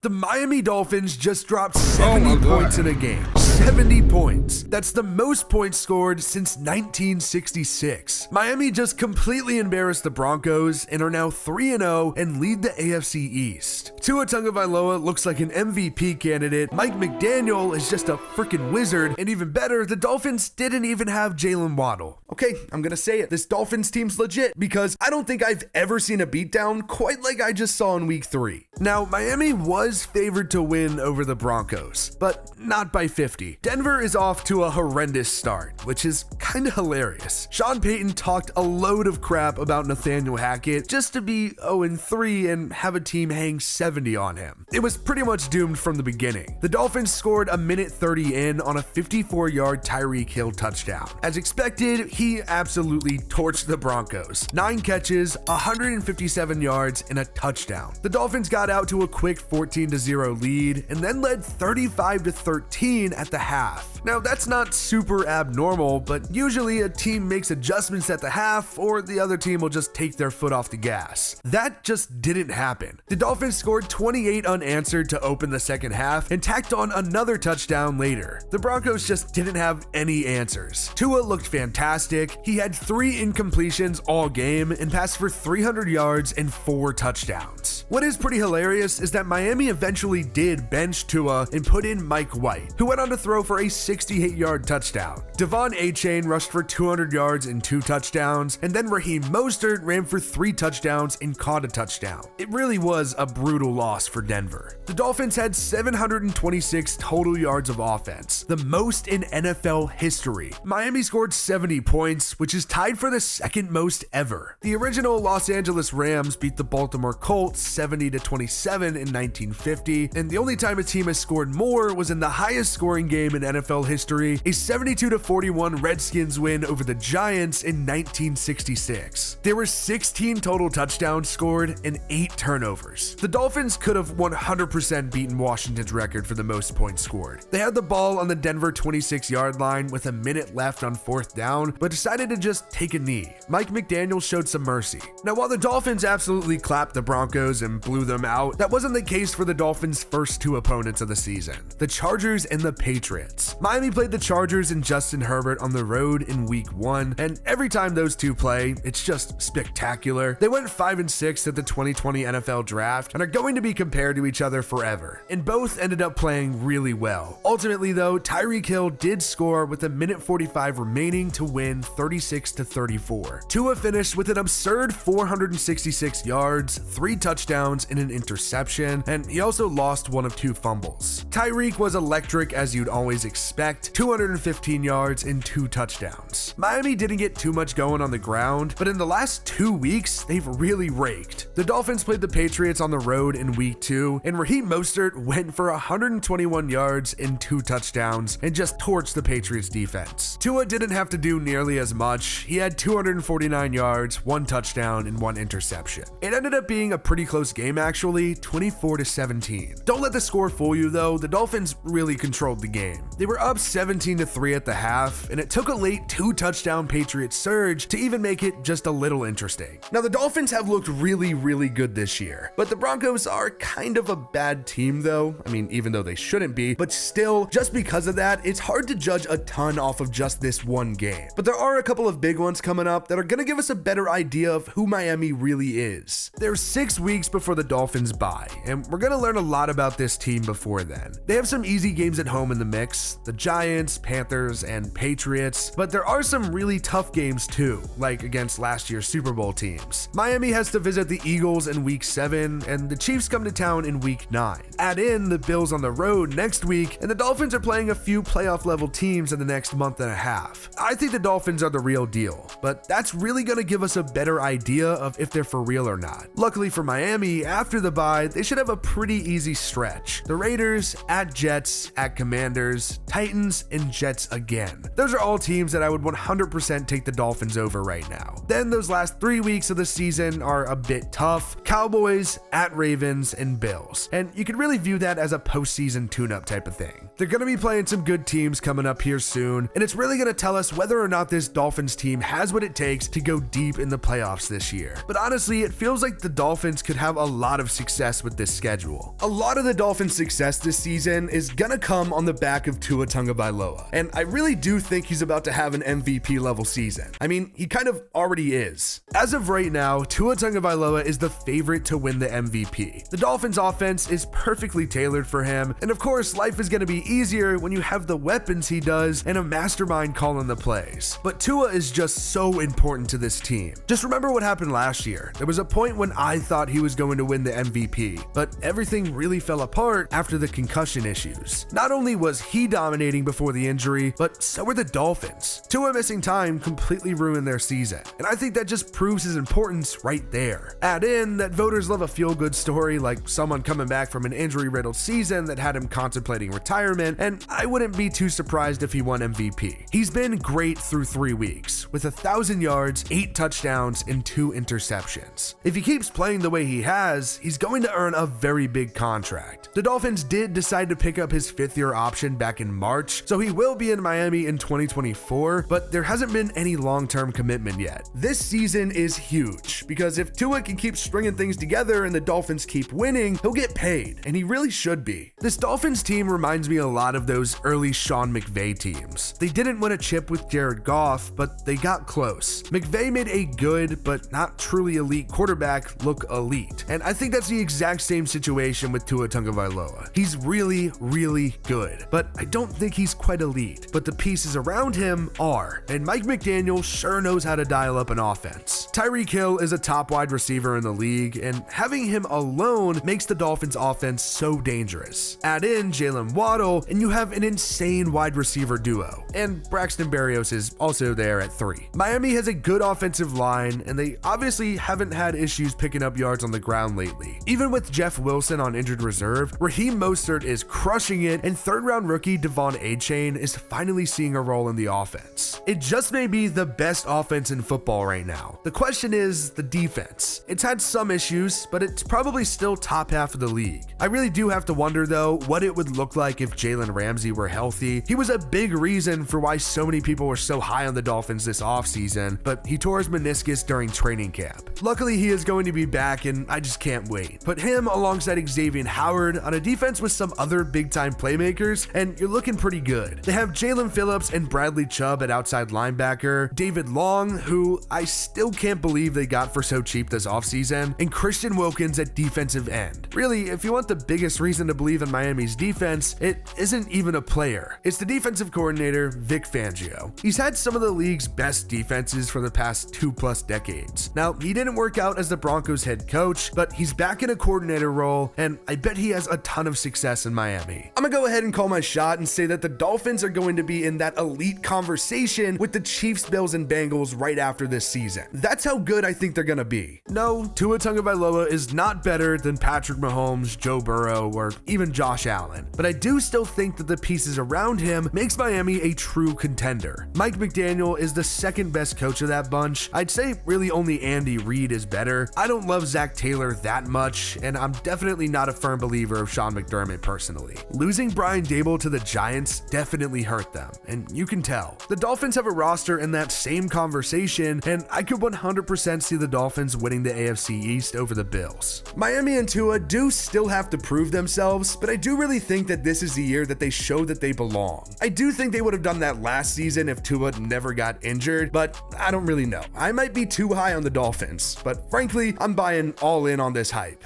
The Miami Dolphins just dropped 70 points in a game. 70 points. That's the most points scored since 1966. Miami just completely embarrassed the Broncos and are now 3-0 and lead the AFC East. Tua Tagovailoa looks like an MVP candidate. Mike McDaniel is just a freaking wizard. And even better, the Dolphins didn't even have Jalen Waddle. Okay, I'm gonna say it. This Dolphins team's legit because I don't think I've ever seen a beatdown quite like I just saw in week 3. Now, Miami was favored to win over the Broncos, but not by 50. Denver is off to a horrendous start, which is kind of hilarious. Sean Payton talked a load of crap about Nathaniel Hackett just to be 0-3 and have a team hang 70 on him. It was pretty much doomed from the beginning. The Dolphins scored a minute 30 in on a 54-yard Tyreek Hill touchdown. As expected, he absolutely torched the Broncos. 9 catches, 157 yards, and a touchdown. The Dolphins got out to a quick 14-0 lead and then led 35-13 at the half. Now, that's not super abnormal, but usually a team makes adjustments at the half or the other team will just take their foot off the gas. That just didn't happen. The Dolphins scored 28 unanswered to open the second half and tacked on another touchdown later. The Broncos just didn't have any answers. Tua looked fantastic. He had 3 incompletions all game and passed for 300 yards and 4 touchdowns. What is pretty hilarious is that Miami eventually did bench Tua and put in Mike White, who went on to throw for a 68-yard touchdown. Devon Achane rushed for 200 yards and 2 touchdowns, and then Raheem Mostert ran for 3 touchdowns and caught a touchdown. It really was a brutal loss for Denver. The Dolphins had 726 total yards of offense, the most in NFL history. Miami scored 70 points, which is tied for the second most ever. The original Los Angeles Rams beat the Baltimore Colts 70-27 in 1950, and the only time a team has scored more was in the highest scoring game in NFL history, a 72-41 Redskins win over the Giants in 1966. There were 16 total touchdowns scored and 8 turnovers. The Dolphins could have 100% beaten Washington's record for the most points scored. They had the ball on the Denver 26-yard line with a minute left on 4th down, but decided to just take a knee. Mike McDaniel showed some mercy. Now, while the Dolphins absolutely clapped the Broncos and blew them out, that wasn't the case for the Dolphins' first 2 opponents of the season, the Chargers and the Patriots. Miami played the Chargers and Justin Herbert on the road in week 1, and every time those two play, it's just spectacular. They went 5-6 at the 2020 NFL Draft and are going to be compared to each other forever, and both ended up playing really well. Ultimately though, Tyreek Hill did score with a minute 45 remaining to win 36-34. Tua finished with an absurd 466 yards, 3 touchdowns, and an interception, and he also lost 1 of 2 fumbles. Tyreek was electric as you'd always expect, 215 yards and 2 touchdowns. Miami didn't get too much going on the ground, but in the last 2 weeks, they've really raked. The Dolphins played the Patriots on the road in week 2, and Raheem Mostert went for 121 yards and 2 touchdowns and just torched the Patriots defense. Tua didn't have to do nearly as much. He had 249 yards, 1 touchdown, and 1 interception. It ended up being a pretty close game actually, 24-17. Don't let the score fool you though, the Dolphins really controlled the game. They were up 17-3 at the half, and it took a late 2-touchdown Patriots surge to even make it just a little interesting. Now, the Dolphins have looked really good this year, but the Broncos are kind of a bad team though. I mean, even though they shouldn't be, but still, just because of that, it's hard to judge a ton off of just this one game. But there are a couple of big ones coming up that are gonna give us a better idea of who Miami really is. There's 6 weeks before the Dolphins bye, and we're gonna learn a lot about this team before then. They have some easy games at home in the mix, the Giants, Panthers, and Patriots, but there are some really tough games too, like against last year's Super Bowl teams. Miami has to visit the Eagles in week 7, and the Chiefs come to town in week 9. Add in the Bills on the road next week, and the Dolphins are playing a few playoff level teams in the next month and a half. I think the Dolphins are the real deal, but that's really gonna give us a better idea of if they're for real or not. Luckily for Miami, after the bye, they should have a pretty easy stretch. The Raiders, at Jets, at Commanders, Titans, Titans, and Jets again. Those are all teams that I would 100% take the Dolphins over right now. Then those last 3 weeks of the season are a bit tough. Cowboys, at Ravens, and Bills. And you could really view that as a postseason tune-up type of thing. They're going to be playing some good teams coming up here soon, and it's really going to tell us whether or not this Dolphins team has what it takes to go deep in the playoffs this year. But honestly, it feels like the Dolphins could have a lot of success with this schedule. A lot of the Dolphins' success this season is going to come on the back of Tua Tagovailoa, and I really do think he's about to have an MVP level season. I mean, he kind of already is. As of right now, Tua Tagovailoa is the favorite to win the MVP. The Dolphins' offense is perfectly tailored for him, and of course, life is going to be easier when you have the weapons he does and a mastermind calling the plays. But Tua is just so important to this team. Just remember what happened last year. There was a point when I thought he was going to win the MVP, but everything really fell apart after the concussion issues. Not only was he dominating before the injury, but so were the Dolphins. Tua missing time completely ruined their season, and I think that just proves his importance right there. Add in that voters love a feel-good story like someone coming back from an injury-riddled season that had him contemplating retirement, and I wouldn't be too surprised if he won MVP. He's been great through 3 weeks, with 1,000 yards, 8 touchdowns, and 2 interceptions. If he keeps playing the way he has, he's going to earn a very big contract. The Dolphins did decide to pick up his 5th-year option back in March, so he will be in Miami in 2024, but there hasn't been any long-term commitment yet. This season is huge, because if Tua can keep stringing things together and the Dolphins keep winning, he'll get paid, and he really should be. This Dolphins team reminds me a lot of those early Sean McVay teams. They didn't win a chip with Jared Goff, but they got close. McVay made a good, but not truly elite quarterback look elite, and I think that's the exact same situation with Tua Tagovailoa. He's really, really good, but I don't think he's quite elite, but the pieces around him are, and Mike McDaniel sure knows how to dial up an offense. Tyreek Hill is a top wide receiver in the league, and having him alone makes the Dolphins offense so dangerous. Add in Jalen Waddle, and you have an insane wide receiver duo, and Braxton Berrios is also there at 3. Miami has a good offensive line, and they obviously haven't had issues picking up yards on the ground lately. Even with Jeff Wilson on injured reserve, Raheem Mostert is crushing it, and 3rd-round rookie Devon Achane is finally seeing a role in the offense. It just may be the best offense in football right now. The question is the defense. It's had some issues, but it's probably still top half of the league. I really do have to wonder though what it would look like if Jalen Ramsey were healthy. He was a big reason for why so many people were so high on the Dolphins this offseason, but he tore his meniscus during training camp. Luckily, he is going to be back, and I just can't wait. Put him alongside Xavier Howard on a defense with some other big-time playmakers, and you're looking pretty good. They have Jalen Phillips and Bradley Chubb at outside linebacker, David Long, who I still can't believe they got for so cheap this offseason, and Christian Wilkins at defensive end. Really, if you want the biggest reason to believe in Miami's defense, it isn't even a player. It's the defensive coordinator, Vic Fangio. He's had some of the league's best defenses for the past 2+ decades. Now, he didn't work out as the Broncos head coach, but he's back in a coordinator role, and I bet he has a ton of success in Miami. I'm gonna go ahead and call my shot and say that the Dolphins are going to be in that elite conversation with the Chiefs, Bills, and Bengals right after this season. That's how good I think they're gonna be. No, Tua Tagovailoa is not better than Patrick Mahomes, Joe Burrow, or even Josh Allen, but I do still think that the pieces around him makes Miami a true contender. Mike McDaniel is the 2nd best coach of that bunch. I'd say really only Andy Reid is better. I don't love Zach Taylor that much, and I'm definitely not a firm believer of Sean McDermott personally. Losing Brian Daboll to the Giants definitely hurt them, and you can tell. The Dolphins have a roster in that same conversation, and I could 100% see the Dolphins winning the AFC East over the Bills. Miami and Tua do still have to prove themselves, but I do really think that this is the year that they show that they belong. I do think they would have done that last season if Tua never got injured, but I don't really know. I might be too high on the Dolphins, but frankly, I'm buying all in on this hype.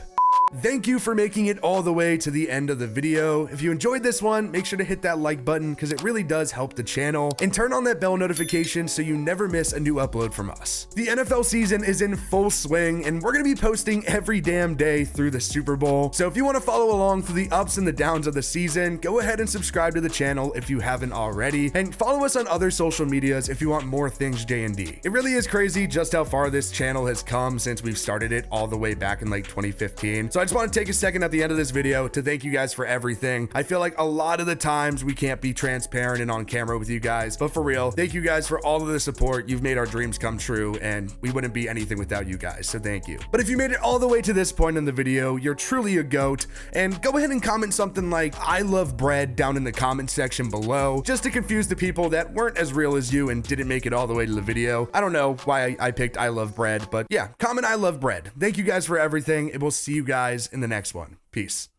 Thank you for making it all the way to the end of the video. If you enjoyed this one, make sure to hit that like button because it really does help the channel, and turn on that bell notification so you never miss a new upload from us. The NFL season is in full swing, and we're going to be posting every damn day through the Super Bowl. So if you want to follow along through the ups and the downs of the season, go ahead and subscribe to the channel if you haven't already, and follow us on other social medias if you want more things J&D. It really is crazy just how far this channel has come since we've started it all the way back in like 2015. So I just want to take a second at the end of this video to thank you guys for everything. I feel like a lot of the times we can't be transparent and on camera with you guys, but for real, thank you guys for all of the support. You've made our dreams come true, and we wouldn't be anything without you guys, so thank you. But if you made it all the way to this point in the video, you're truly a goat, and go ahead and comment something like "I love bread" down in the comment section below, just to confuse the people that weren't as real as you and didn't make it all the way to the video. I don't know why I picked "I love bread," but yeah, comment "I love bread." Thank you guys for everything, and we'll see you guys in the next one. Peace.